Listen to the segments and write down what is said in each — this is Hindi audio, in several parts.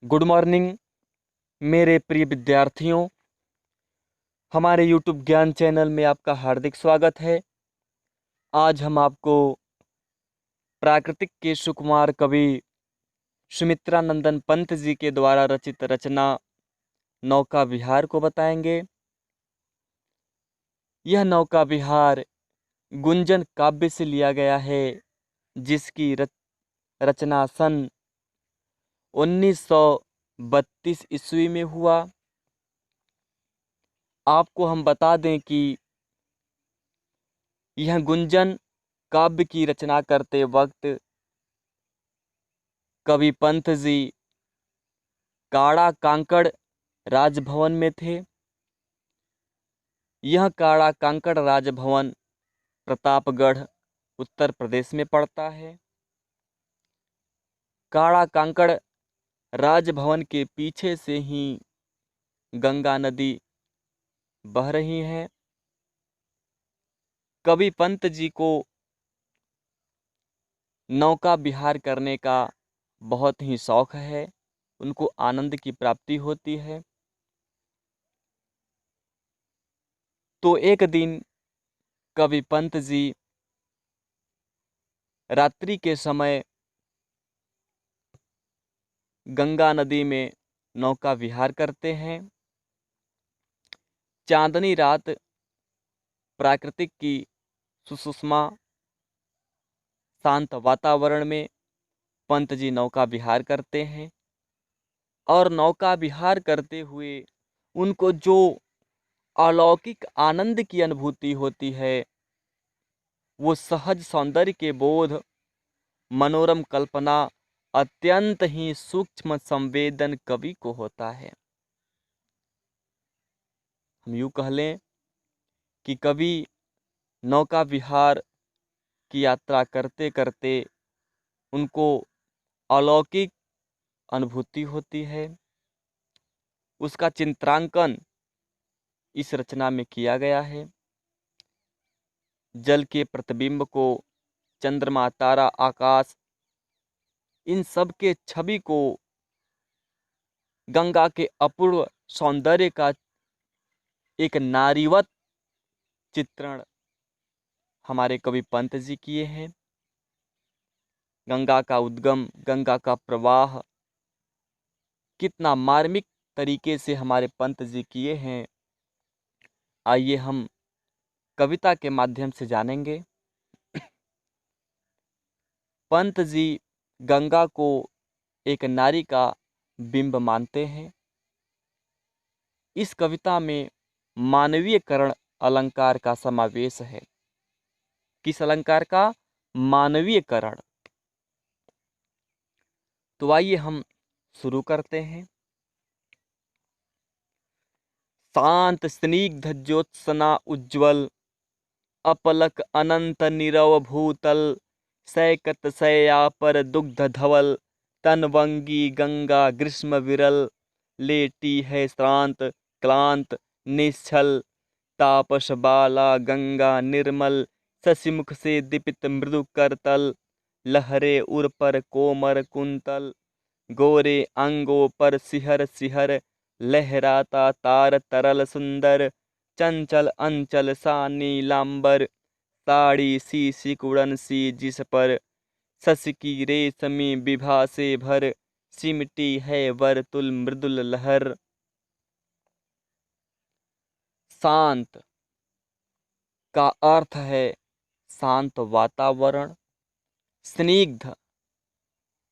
गुड मॉर्निंग मेरे प्रिय विद्यार्थियों। हमारे यूट्यूब ज्ञान चैनल में आपका हार्दिक स्वागत है। आज हम आपको प्राकृतिक के सुकुमार कवि सुमित्रानंदन पंत जी के द्वारा रचित रचना नौका विहार को बताएंगे। यह नौका विहार गुंजन काव्य से लिया गया है, जिसकी रचना सन 1932 ईस्वी में हुआ। आपको हम बता दें कि यह गुंजन काव्य की रचना करते वक्त कवि पंत जी काड़ा कांकड़ राजभवन में थे। यह काड़ा कांकड़ राजभवन प्रतापगढ़ उत्तर प्रदेश में पड़ता है। काड़ा कांकड़ राजभवन के पीछे से ही गंगा नदी बह रही है। कवि पंत जी को नौका विहार करने का बहुत ही शौक है, उनको आनंद की प्राप्ति होती है। तो एक दिन कवि पंत जी रात्रि के समय गंगा नदी में नौका विहार करते हैं। चांदनी रात प्राकृतिक की सुषुम्ना शांत वातावरण में पंत जी नौका विहार करते हैं और नौका विहार करते हुए उनको जो अलौकिक आनंद की अनुभूति होती है, वो सहज सौंदर्य के बोध, मनोरम कल्पना, अत्यंत ही सूक्ष्म संवेदन कवि को होता है। हम यूँ कह लें कि कवि नौका विहार की यात्रा करते करते उनको अलौकिक अनुभूति होती है। उसका चित्रांकन इस रचना में किया गया है। जल के प्रतिबिंब को, चंद्रमा, तारा, आकाश, इन सब के छवि को, गंगा के अपूर्व सौंदर्य का एक नारीवत चित्रण हमारे कवि पंत जी किए हैं। गंगा का उद्गम, गंगा का प्रवाह कितना मार्मिक तरीके से हमारे पंत जी किए हैं, आइए हम कविता के माध्यम से जानेंगे। पंत जी गंगा को एक नारी का बिंब मानते हैं। इस कविता में मानवीयकरण अलंकार का समावेश है। किस अलंकार का? मानवीयकरण। तो आइए हम शुरू करते हैं। शांत स्निग्ध ज्योत्सना उज्ज्वल, अपलक अनंत नीरव भूतल, सैकत सैया पर दुग्ध धवल, तनवंगी गंगा ग्रीष्म विरल, लेटी है श्रांत क्लांत निश्चल, तापस बाला गंगा निर्मल, शशिमुख से दीपित मृदु करतल, लहरे उर पर कोमर कुंतल, गोरे अंगों पर सिहर सिहर, लहराता तार तरल सुंदर, चंचल अंचल सा नीलांबर, साड़ी सी सिकुड़न सी जिस पर, शशि की रेशमी विभा से भर, सिमटी है वर्तुल मृदुल लहर। शांत का अर्थ है शांत वातावरण, स्निग्ध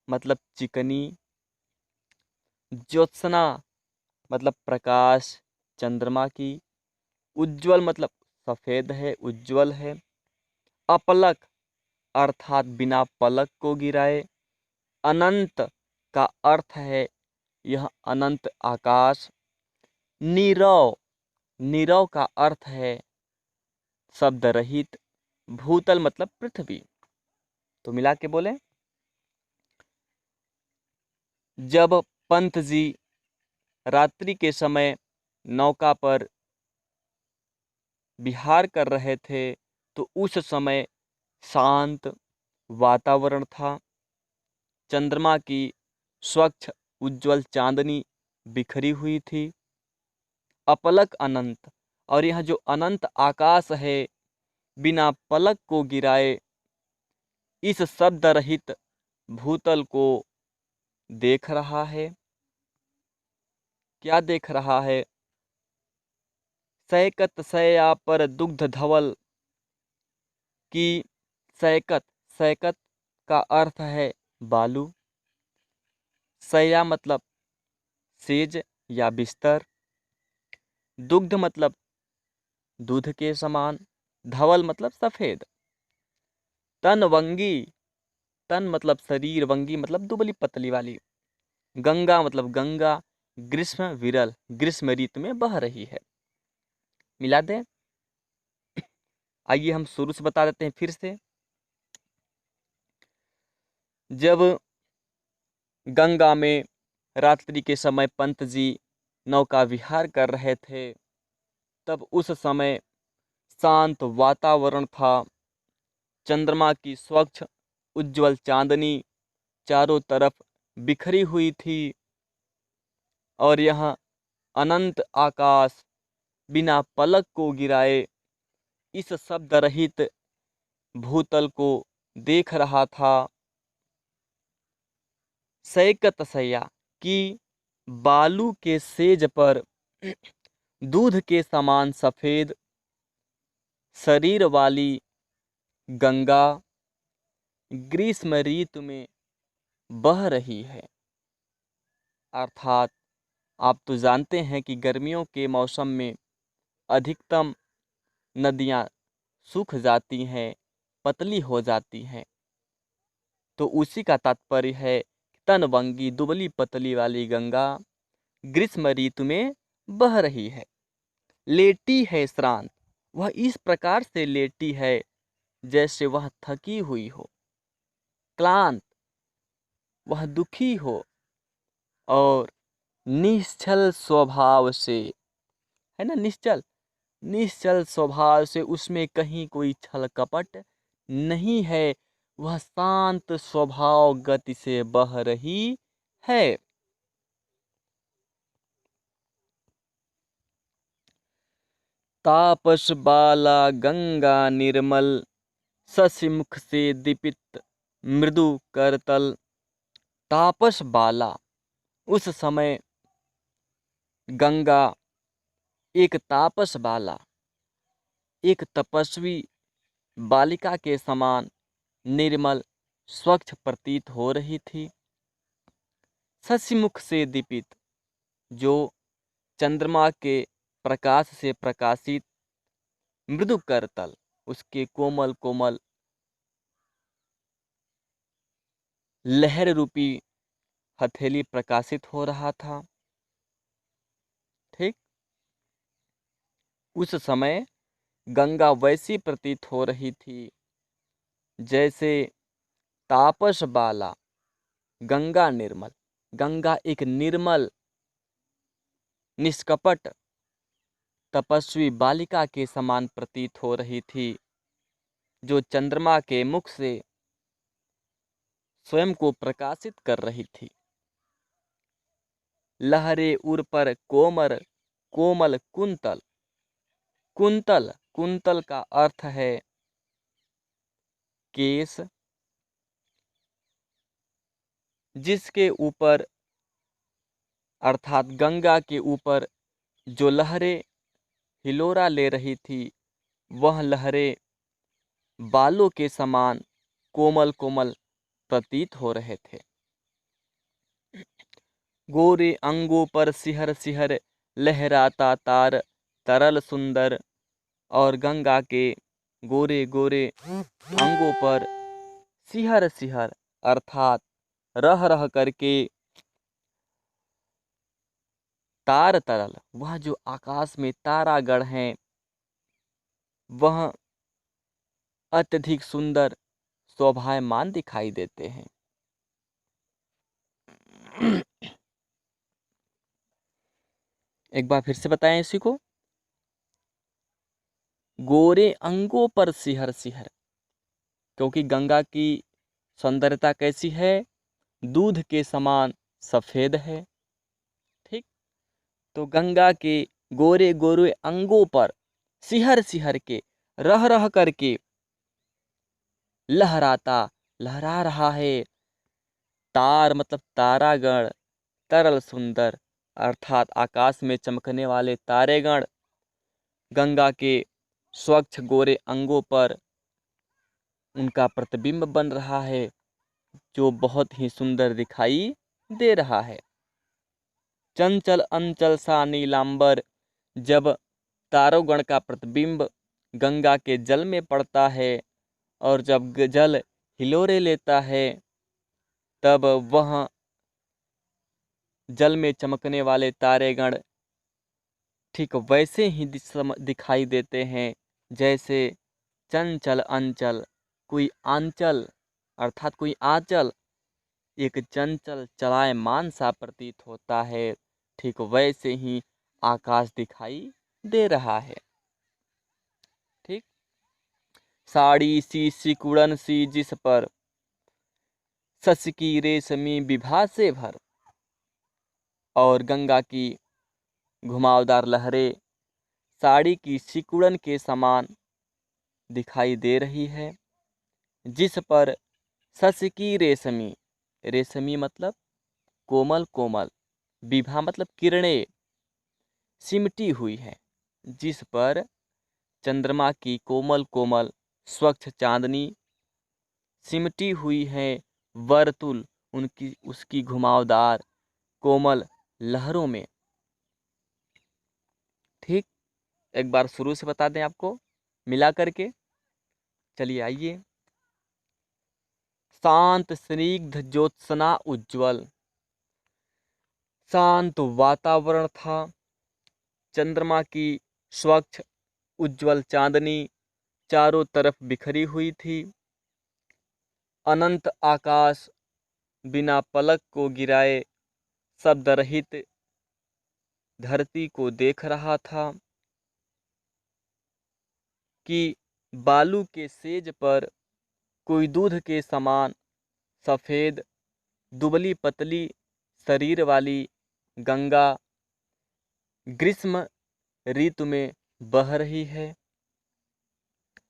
मतलब चिकनी, ज्योत्सना मतलब प्रकाश चंद्रमा की, उज्ज्वल मतलब सफेद है, उज्ज्वल है, अपलक अर्थात बिना पलक को गिराए, अनंत का अर्थ है यह अनंत आकाश, नीरव, नीरव का अर्थ है शब्द रहित, भूतल मतलब पृथ्वी। तो मिला के बोले, जब पंत जी रात्रि के समय नौका पर विहार कर रहे थे तो उस समय शांत वातावरण था। चंद्रमा की स्वच्छ उज्ज्वल चांदनी बिखरी हुई थी। अपलक अनंत, और यह जो अनंत आकाश है बिना पलक को गिराए इस शब्द रहित भूतल को देख रहा है। क्या देख रहा है? सैकत सया पर दुग्ध धवल की सैकत, सैकत का अर्थ है बालू। सया मतलब सेज या बिस्तर। दुग्ध मतलब दूध के समान। धवल मतलब सफेद। तन वंगी, तन मतलब शरीर, वंगी मतलब दुबली पतली वाली। गंगा मतलब गंगा, ग्रीष्म विरल, ग्रीष्म ऋतु में बह रही है। मिला दें। आइए हम शुरू से बता देते हैं फिर से। जब गंगा में रात्रि के समय पंत जी नौका विहार कर रहे थे, तब उस समय शांत वातावरण था। चंद्रमा की स्वच्छ उज्ज्वल चांदनी चारों तरफ बिखरी हुई थी, और यह अनंत आकाश बिना पलक को गिराए इस शब्द रहित भूतल को देख रहा था। सैकत सैया की बालू के सेज पर दूध के समान सफेद शरीर वाली गंगा ग्रीष्म ऋतु में बह रही है। अर्थात आप तो जानते हैं कि गर्मियों के मौसम में अधिकतम नदियाँ सूख जाती हैं, पतली हो जाती हैं। तो उसी का तात्पर्य है तनवंगी दुबली पतली वाली गंगा ग्रीष्म ऋतु में बह रही है। लेटी है श्रांत, वह इस प्रकार से लेटी है जैसे वह थकी हुई हो। क्लांत, वह दुखी हो। और निश्चल स्वभाव से, है ना, निश्चल, निश्चल स्वभाव से, उसमें कहीं कोई छल कपट नहीं है। वह शांत स्वभाव गति से बह रही है। तापस बाला गंगा निर्मल शशिमुख से दीपित मृदु करतल। तापस बाला, उस समय गंगा एक तापस बाला, एक तपस्वी बालिका के समान निर्मल स्वच्छ प्रतीत हो रही थी। शशिमुख से दीपित, जो चंद्रमा के प्रकाश से प्रकाशित। मृदु करतल, उसके कोमल कोमल लहर रूपी हथेली प्रकाशित हो रहा था। ठीक, उस समय गंगा वैसी प्रतीत हो रही थी जैसे तापस बाला गंगा निर्मल, गंगा एक निर्मल निष्कपट तपस्वी बालिका के समान प्रतीत हो रही थी, जो चंद्रमा के मुख से स्वयं को प्रकाशित कर रही थी। लहरे उर पर कोमल कोमल कुंतल। कुंतल, कुंतल का अर्थ है केस, जिसके ऊपर अर्थात गंगा के ऊपर जो लहरें हिलोरा ले रही थी, वह लहरें बालों के समान कोमल कोमल प्रतीत हो रहे थे। गोरे अंगों पर सिहर सिहर लहराता तार तरल सुंदर, और गंगा के गोरे गोरे अंगों पर सिहर सिहर अर्थात रह रह करके तार तरल, वह जो आकाश में तारागण हैं वह अत्यधिक सुंदर शोभायमान दिखाई देते हैं। एक बार फिर से बताएं इसी को। गोरे अंगों पर सिहर सिहर, क्योंकि गंगा की सौंदर्यता कैसी है? दूध के समान सफ़ेद है। ठीक, तो गंगा के गोरे गोरे अंगों पर सिहर सिहर के, रह रह करके लहरा रहा है तार, मतलब तारागण, तरल सुंदर, अर्थात आकाश में चमकने वाले तारेगण गंगा के स्वच्छ गोरे अंगों पर उनका प्रतिबिंब बन रहा है, जो बहुत ही सुंदर दिखाई दे रहा है। चंचल अंचल सा नीलांबर, जब तारोगण का प्रतिबिंब गंगा के जल में पड़ता है और जब जल हिलोरे लेता है, तब वह जल में चमकने वाले तारेगण ठीक वैसे ही दिखाई देते हैं जैसे चंचल अंचल, कोई आंचल अर्थात कोई आंचल एक चंचल चलायमान सा प्रतीत होता है। ठीक वैसे ही आकाश दिखाई दे रहा है। ठीक, साड़ी सी सिकुड़न सी जिस पर सस की रेशमी विभा से भर, और गंगा की घुमावदार लहरें साड़ी की सिकुड़न के समान दिखाई दे रही है, जिस पर सस की रेशमी, रेशमी मतलब कोमल कोमल, विभा मतलब किरणें सिमटी हुई है, जिस पर चंद्रमा की कोमल कोमल स्वच्छ चांदनी सिमटी हुई है, वर्तुल उनकी उसकी घुमावदार कोमल लहरों में। ठीक, एक बार शुरू से बता दें आपको मिला करके। चलिए आइए। शांत स्निग्ध ज्योत्सना उज्ज्वल, शांत वातावरण था। चंद्रमा की स्वच्छ उज्ज्वल चांदनी चारों तरफ बिखरी हुई थी। अनंत आकाश बिना पलक को गिराए शब्द रहित धरती को देख रहा था कि बालू के सेज पर कोई दूध के समान सफ़ेद दुबली पतली शरीर वाली गंगा ग्रीष्म ऋतु में बह रही है।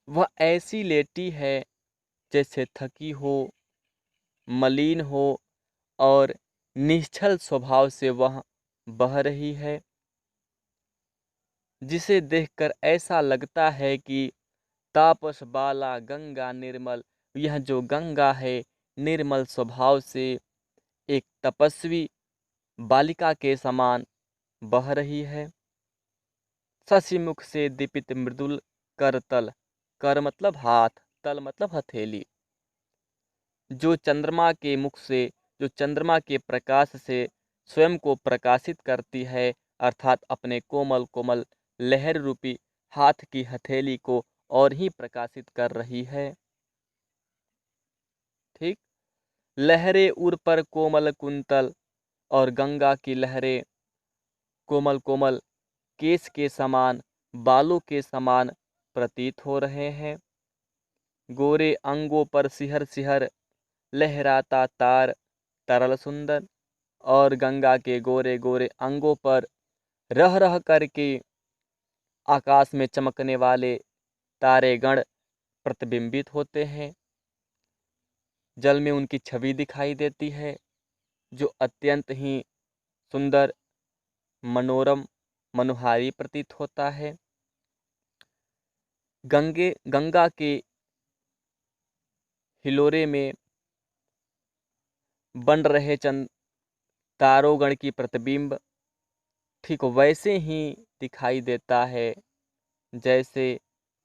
वह ऐसी लेटी है जैसे थकी हो, मलिन हो और निश्चल स्वभाव से वह बह रही है, जिसे देखकर ऐसा लगता है कि तापस बाला गंगा निर्मल, यह जो गंगा है निर्मल स्वभाव से एक तपस्वी बालिका के समान बह रही है। शशिमुख से दीपित मृदुल करतल, कर मतलब हाथ, तल मतलब हथेली, जो चंद्रमा के मुख से, जो चंद्रमा के प्रकाश से स्वयं को प्रकाशित करती है, अर्थात अपने कोमल कोमल लहर रूपी हाथ की हथेली को और ही प्रकाशित कर रही है। ठीक, लहरें उर पर कोमल कुंतल, और गंगा की लहरें कोमल कोमल केस के समान, बालों के समान प्रतीत हो रहे हैं। गोरे अंगों पर सिहर सिहर लहराता तार, तरल सुंदर, और गंगा के गोरे गोरे अंगों पर रह रह करके आकाश में चमकने वाले तारेगण प्रतिबिंबित होते हैं। जल में उनकी छवि दिखाई देती है, जो अत्यंत ही सुंदर, मनोरम, मनोहारी प्रतीत होता है। गंगा के हिलोरे में बन रहे चंद तारोगण की प्रतिबिंब ठीक वैसे ही दिखाई देता है जैसे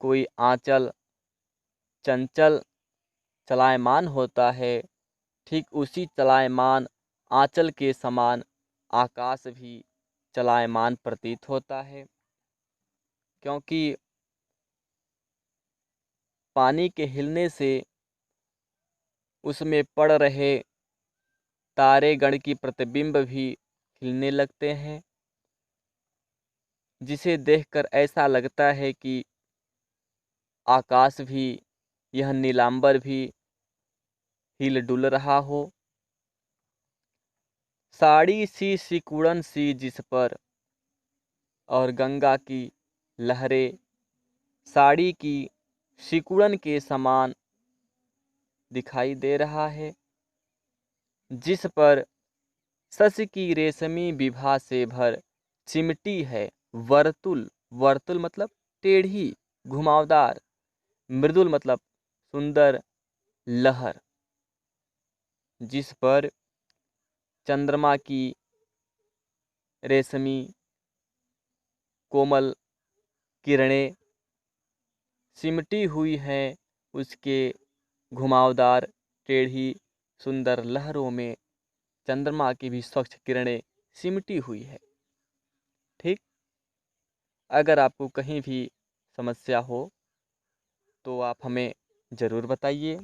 कोई आंचल चंचल चलायमान होता है। ठीक उसी चलायमान आंचल के समान आकाश भी चलायमान प्रतीत होता है, क्योंकि पानी के हिलने से उसमें पड़ रहे तारेगण की प्रतिबिंब भी हिलने लगते हैं, जिसे देखकर ऐसा लगता है कि आकाश भी, यह नीलांबर भी हिल डुल रहा हो। साड़ी सी सिकुड़न सी जिस पर, और गंगा की लहरें साड़ी की सिकुड़न के समान दिखाई दे रहा है, जिस पर शशि की रेशमी विभा से भर चिमटी है वर्तुल। वर्तुल मतलब टेढ़ी, घुमावदार। मृदुल मतलब सुंदर लहर, जिस पर चंद्रमा की रेशमी कोमल किरणें सिमटी हुई हैं। उसके घुमावदार टेढ़ी सुंदर लहरों में चंद्रमा की भी स्वच्छ किरणें सिमटी हुई है। ठीक। अगर आपको कहीं भी समस्या हो तो आप हमें ज़रूर बताइए।